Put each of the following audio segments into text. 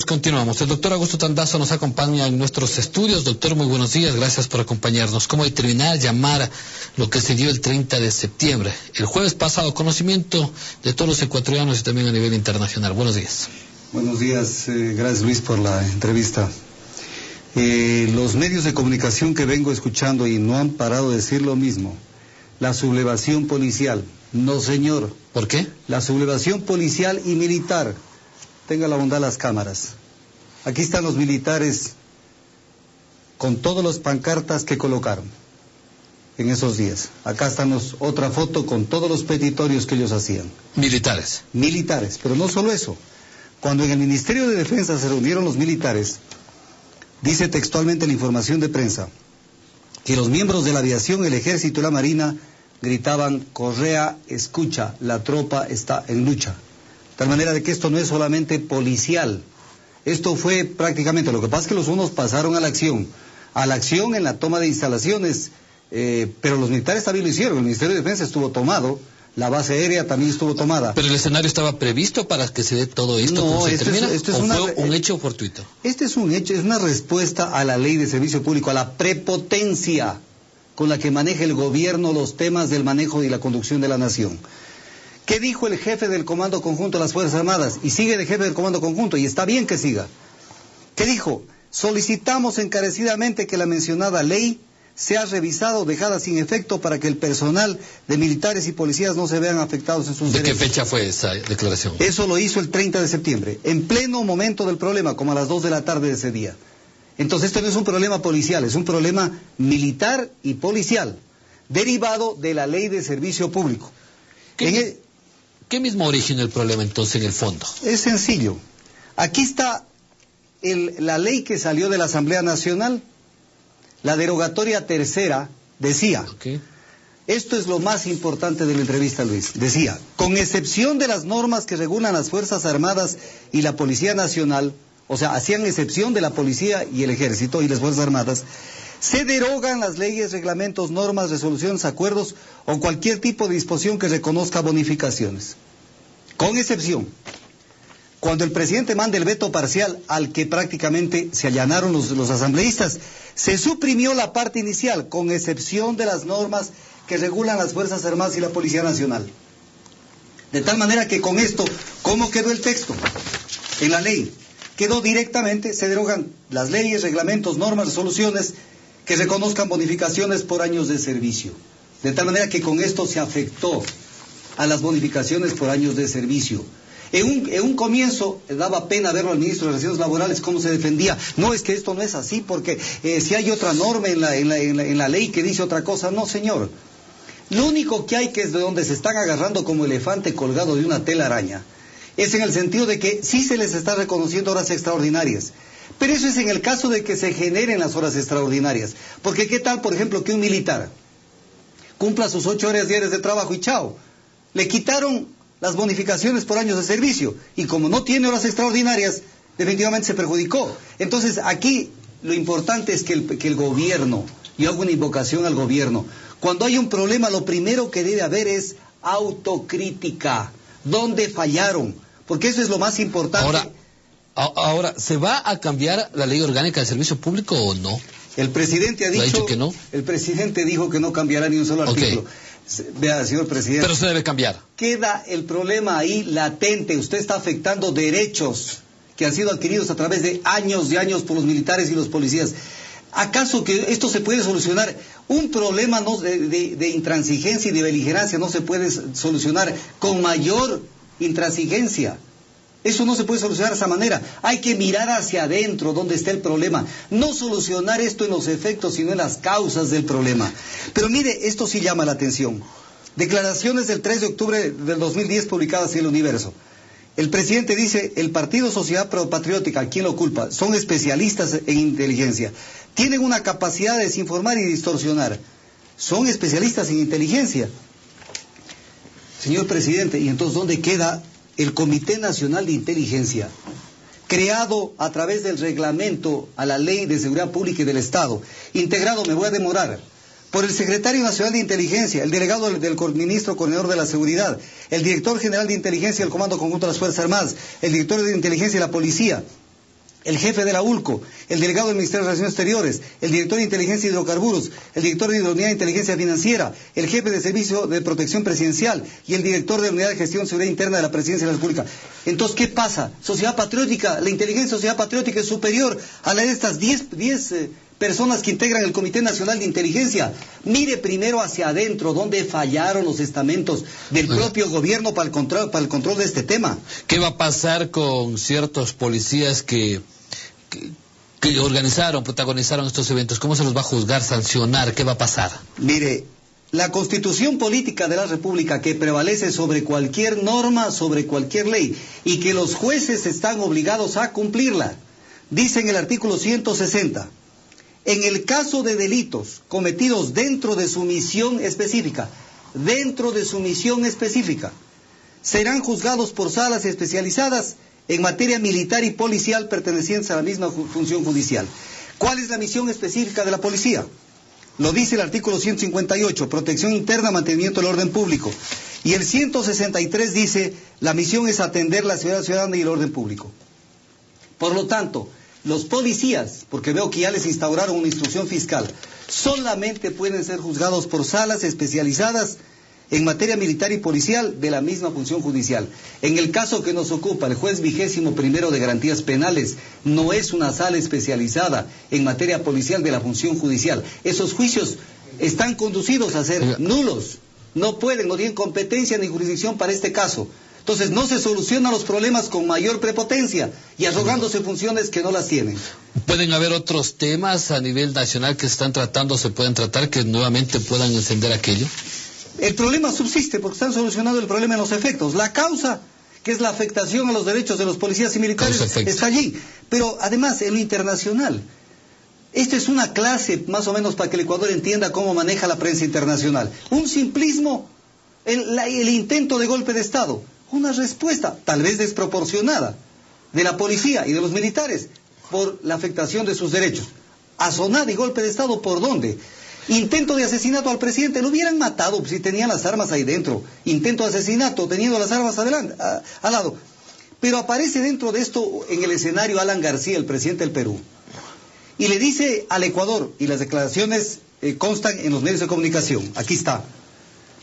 continuamos. El doctor Augusto Tandazo nos acompaña en nuestros estudios. Doctor, muy buenos días, gracias por acompañarnos. ¿Cómo determinar, llamar lo que se dio el 30 de septiembre? El jueves pasado, conocimiento de todos los ecuatorianos y también a nivel internacional. Buenos días. Buenos días, gracias Luis por la entrevista. Los medios de comunicación que vengo escuchando y no han parado de decir lo mismo. La sublevación policial. No, señor. ¿Por qué? La sublevación policial y militar. Tenga la bondad las cámaras. Aquí están los militares con todas las pancartas que colocaron en esos días. Acá están otra foto con todos los petitorios que ellos hacían. Militares. Militares, pero no solo eso. Cuando en el Ministerio de Defensa se reunieron los militares, dice textualmente la información de prensa, que los miembros de la aviación, el ejército y la marina gritaban: Correa, escucha, la tropa está en lucha. De tal manera de que esto no es solamente policial, esto fue prácticamente, lo que pasa es que los unos pasaron a la acción en la toma de instalaciones, pero los militares también lo hicieron. El Ministerio de Defensa estuvo tomado, la base aérea también estuvo tomada. ¿Pero el escenario estaba previsto para que se dé todo esto? No, ¿Cómo se termina? ¿O fue un hecho fortuito? Este es un hecho, es una respuesta a la ley de servicio público, a la prepotencia con la que maneja el gobierno los temas del manejo y la conducción de la nación. ¿Qué dijo el jefe del Comando Conjunto de las Fuerzas Armadas? Y sigue de jefe del Comando Conjunto, y está bien que siga. ¿Qué dijo? Solicitamos encarecidamente que la mencionada ley sea revisada o dejada sin efecto para que el personal de militares y policías no se vean afectados en sus derechos. ¿De qué fecha fue esa declaración? Eso lo hizo el 30 de septiembre, en pleno momento del problema, como a las 2 de la tarde de ese día. Entonces esto no es un problema policial, es un problema militar y policial, derivado de la ley de servicio público. ¿Qué mismo originó el problema entonces en el fondo? Es sencillo. Aquí está la ley que salió de la Asamblea Nacional, la derogatoria tercera, decía, esto es lo más importante de la entrevista, Luis, decía, con excepción de las normas que regulan las Fuerzas Armadas y la Policía Nacional, o sea, hacían excepción de la policía y el ejército y las Fuerzas Armadas, se derogan las leyes, reglamentos, normas, resoluciones, acuerdos o cualquier tipo de disposición que reconozca bonificaciones. Con excepción, cuando el presidente manda el veto parcial al que prácticamente se allanaron los asambleístas, se suprimió la parte inicial, con excepción de las normas que regulan las Fuerzas Armadas y la Policía Nacional. De tal manera que con esto, ¿cómo quedó el texto? En la ley quedó directamente, se derogan las leyes, reglamentos, normas, resoluciones que reconozcan bonificaciones por años de servicio. De tal manera que con esto se afectó a las bonificaciones por años de servicio. En un comienzo daba pena verlo al ministro de Relaciones Laborales cómo se defendía. No, es que esto no es así porque si hay otra norma en la ley que dice otra cosa. No, señor. Lo único que hay, que es de donde se están agarrando como elefante colgado de una telaraña, es en el sentido de que sí se les está reconociendo horas extraordinarias. Pero eso es en el caso de que se generen las horas extraordinarias. Porque qué tal, por ejemplo, que un militar cumpla sus 8 horas diarias de trabajo y chao. Le quitaron las bonificaciones por años de servicio. Y como no tiene horas extraordinarias, definitivamente se perjudicó. Entonces, aquí lo importante es que el gobierno, yo hago una invocación al gobierno, cuando hay un problema, lo primero que debe haber es autocrítica. ¿Dónde fallaron? Porque eso es lo más importante. Ahora, ¿se va a cambiar la ley orgánica de servicio público o no? El presidente ha dicho que no. El presidente dijo que no cambiará ni un solo artículo. Vea, señor presidente. Pero se debe cambiar. Queda el problema ahí latente. Usted está afectando derechos que han sido adquiridos a través de años y años por los militares y los policías. ¿Acaso que esto se puede solucionar? Un problema de intransigencia y de beligerancia no se puede solucionar con mayor intransigencia. Eso no se puede solucionar de esa manera. Hay que mirar hacia adentro donde está el problema. No solucionar esto en los efectos, sino en las causas del problema. Pero mire, esto sí llama la atención. Declaraciones del 3 de octubre del 2010 publicadas en El Universo. El presidente dice, el Partido Sociedad Patriótica, ¿quién lo culpa? Son especialistas en inteligencia. Tienen una capacidad de desinformar y distorsionar. Son especialistas en inteligencia. Señor presidente, ¿y entonces dónde queda el Comité Nacional de Inteligencia, creado a través del reglamento a la Ley de Seguridad Pública y del Estado, integrado, me voy a demorar, por el Secretario Nacional de Inteligencia, el delegado del Ministro Coordinador de la Seguridad, el Director General de Inteligencia del Comando Conjunto de las Fuerzas Armadas, el Director de Inteligencia de la Policía, el jefe de la ULCO, el delegado del Ministerio de Relaciones Exteriores, el director de Inteligencia y Hidrocarburos, el director de la Unidad de Inteligencia Financiera, el jefe de Servicio de Protección Presidencial y el director de la Unidad de Gestión de Seguridad Interna de la Presidencia de la República. Entonces, ¿qué pasa? Sociedad patriótica, la inteligencia sociedad patriótica es superior a la de estas 10 personas que integran el Comité Nacional de Inteligencia. Mire primero hacia adentro, donde fallaron los estamentos del propio gobierno para el control de este tema. ¿Qué va a pasar con ciertos policías que organizaron, protagonizaron estos eventos? ¿Cómo se los va a juzgar, sancionar? ¿Qué va a pasar? Mire, la Constitución Política de la República, que prevalece sobre cualquier norma, sobre cualquier ley, y que los jueces están obligados a cumplirla, dice en el artículo 160, en el caso de delitos cometidos dentro de su misión específica, serán juzgados por salas especializadas en materia militar y policial pertenecientes a la misma función judicial. ¿Cuál es la misión específica de la policía? Lo dice el artículo 158, protección interna, mantenimiento del orden público. Y el 163 dice, la misión es atender la seguridad ciudadana y el orden público. Por lo tanto, los policías, porque veo que ya les instauraron una instrucción fiscal, solamente pueden ser juzgados por salas especializadas en materia militar y policial de la misma función judicial. En el caso que nos ocupa, el juez 21º de garantías penales no es una sala especializada en materia policial de la función judicial. Esos juicios están conducidos a ser nulos. No pueden, no tienen competencia ni jurisdicción para este caso. Entonces no se solucionan los problemas con mayor prepotencia y arrogándose funciones que no las tienen. ¿Pueden haber otros temas a nivel nacional que se están tratando, se pueden tratar, que nuevamente puedan encender aquello? El problema subsiste porque están solucionando el problema en los efectos. La causa, que es la afectación a los derechos de los policías y militares, está allí. Pero además, en lo internacional, esto es una clase más o menos para que el Ecuador entienda cómo maneja la prensa internacional. Un simplismo, el intento de golpe de Estado, una respuesta tal vez desproporcionada de la policía y de los militares por la afectación de sus derechos. Azonada y golpe de Estado, ¿por dónde? Intento de asesinato al presidente, lo hubieran matado si tenían las armas ahí dentro. Intento de asesinato teniendo las armas al lado. Pero aparece dentro de esto en el escenario Alan García, el presidente del Perú, y le dice al Ecuador, y las declaraciones constan en los medios de comunicación, aquí está,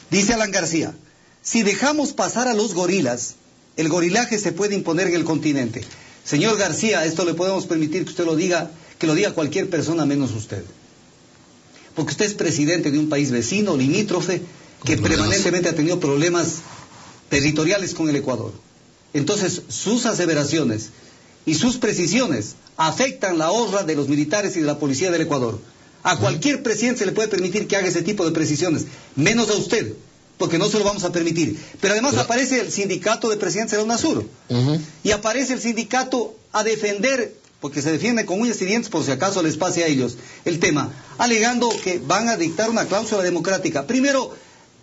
dice Alan García, si dejamos pasar a los gorilas, el gorilaje se puede imponer en el continente. Señor García, esto le podemos permitir que usted lo diga, que lo diga cualquier persona menos usted. Porque usted es presidente de un país vecino, limítrofe, que permanentemente ha tenido problemas territoriales con el Ecuador. Entonces, sus aseveraciones y sus precisiones afectan la honra de los militares y de la policía del Ecuador. A cualquier presidente se le puede permitir que haga ese tipo de precisiones, menos a usted, porque no se lo vamos a permitir. Pero además aparece el sindicato de presidentes de la UNASUR, y aparece el sindicato a defender, porque se defiende con uñas y dientes por si acaso les pase a ellos el tema, alegando que van a dictar una cláusula democrática. Primero,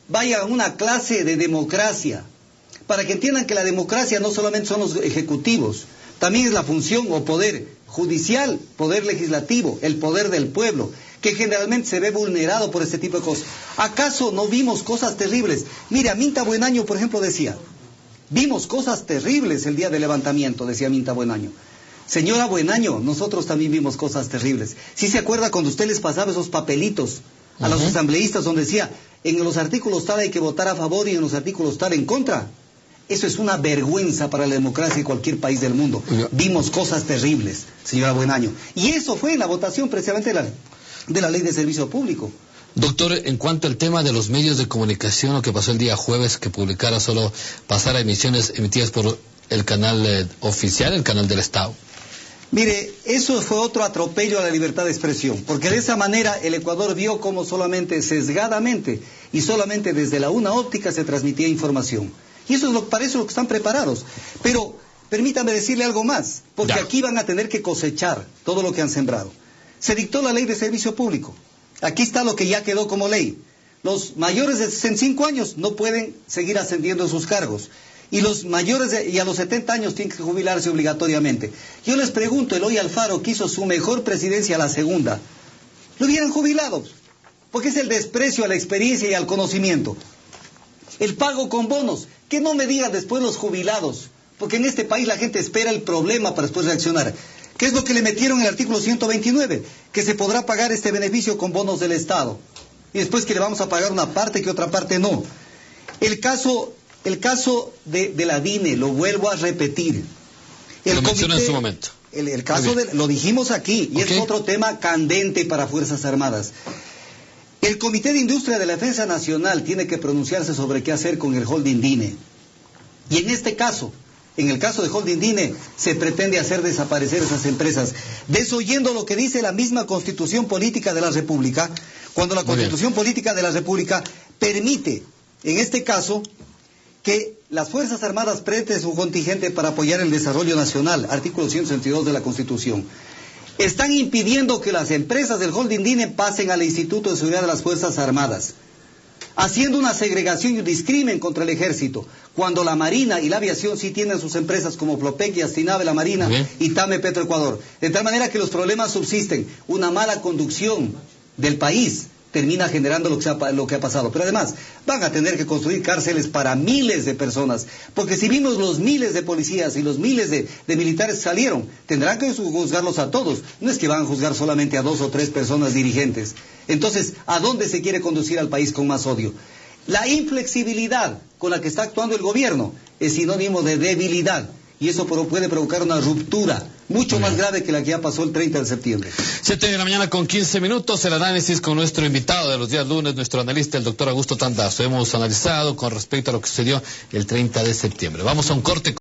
vaya a una clase de democracia, para que entiendan que la democracia no solamente son los ejecutivos, también es la función o poder judicial, poder legislativo, el poder del pueblo, que generalmente se ve vulnerado por este tipo de cosas. ¿Acaso no vimos cosas terribles? Mire, Aminta Buenaño, por ejemplo, decía, vimos cosas terribles el día del levantamiento, decía Aminta Buenaño. Señora Buenaño, nosotros también vimos cosas terribles. ¿Sí se acuerda cuando usted les pasaba esos papelitos a los asambleístas donde decía, en los artículos tal hay que votar a favor y en los artículos tal en contra? Eso es una vergüenza para la democracia de cualquier país del mundo. Vimos cosas terribles, señora Buenaño. Y eso fue en la votación precisamente de la Ley de Servicio Público. Doctor, en cuanto al tema de los medios de comunicación, lo que pasó el día jueves, que pasara emisiones emitidas por el canal oficial, el canal del Estado. Mire, eso fue otro atropello a la libertad de expresión, porque de esa manera el Ecuador vio cómo solamente sesgadamente y solamente desde la una óptica se transmitía información. Y eso es para eso lo que están preparados. Pero permítame decirle algo más, porque aquí van a tener que cosechar todo lo que han sembrado. Se dictó la Ley de Servicio Público. Aquí está lo que ya quedó como ley. Los mayores de 65 años no pueden seguir ascendiendo en sus cargos. Y los mayores y a los 70 años tienen que jubilarse obligatoriamente. Yo les pregunto, Eloy Alfaro, que hizo su mejor presidencia, la segunda, lo hubieran jubilado, porque es el desprecio a la experiencia y al conocimiento. El pago con bonos, que no me digan después los jubilados, porque en este país la gente espera el problema para después reaccionar. ¿Qué es lo que le metieron en el artículo 129? Que se podrá pagar este beneficio con bonos del Estado. Y después que le vamos a pagar una parte que otra parte no. El caso de la DINE, lo vuelvo a repetir. Lo mencioné en su momento. El caso lo dijimos aquí, y es otro tema candente para Fuerzas Armadas. El Comité de Industria de la Defensa Nacional tiene que pronunciarse sobre qué hacer con el holding DINE. Y en este caso, en el caso de holding DINE, se pretende hacer desaparecer esas empresas, desoyendo lo que dice la misma Constitución Política de la República, cuando la Constitución Política de la República permite, en este caso, que las Fuerzas Armadas presten su contingente para apoyar el desarrollo nacional, artículo 162 de la Constitución. Están impidiendo que las empresas del holding DINE pasen al Instituto de Seguridad de las Fuerzas Armadas, haciendo una segregación y un discrimen contra el ejército, cuando la Marina y la aviación sí tienen sus empresas como Flopec y Astinave, la Marina, y TAME Petroecuador. De tal manera que los problemas subsisten. Una mala conducción del país termina generando lo que ha pasado. Pero además, van a tener que construir cárceles para miles de personas, porque si vimos los miles de policías y los miles de militares que salieron, tendrán que juzgarlos a todos. No es que van a juzgar solamente a 2 o 3 personas dirigentes. Entonces, ¿a dónde se quiere conducir al país con más odio? La inflexibilidad con la que está actuando el gobierno es sinónimo de debilidad. Y eso puede provocar una ruptura mucho más grave que la que ya pasó el 30 de septiembre. 7 de la mañana con 15 minutos, el análisis con nuestro invitado de los días lunes, nuestro analista, el doctor Augusto Tandazo. Hemos analizado con respecto a lo que sucedió el 30 de septiembre. Vamos a un corte.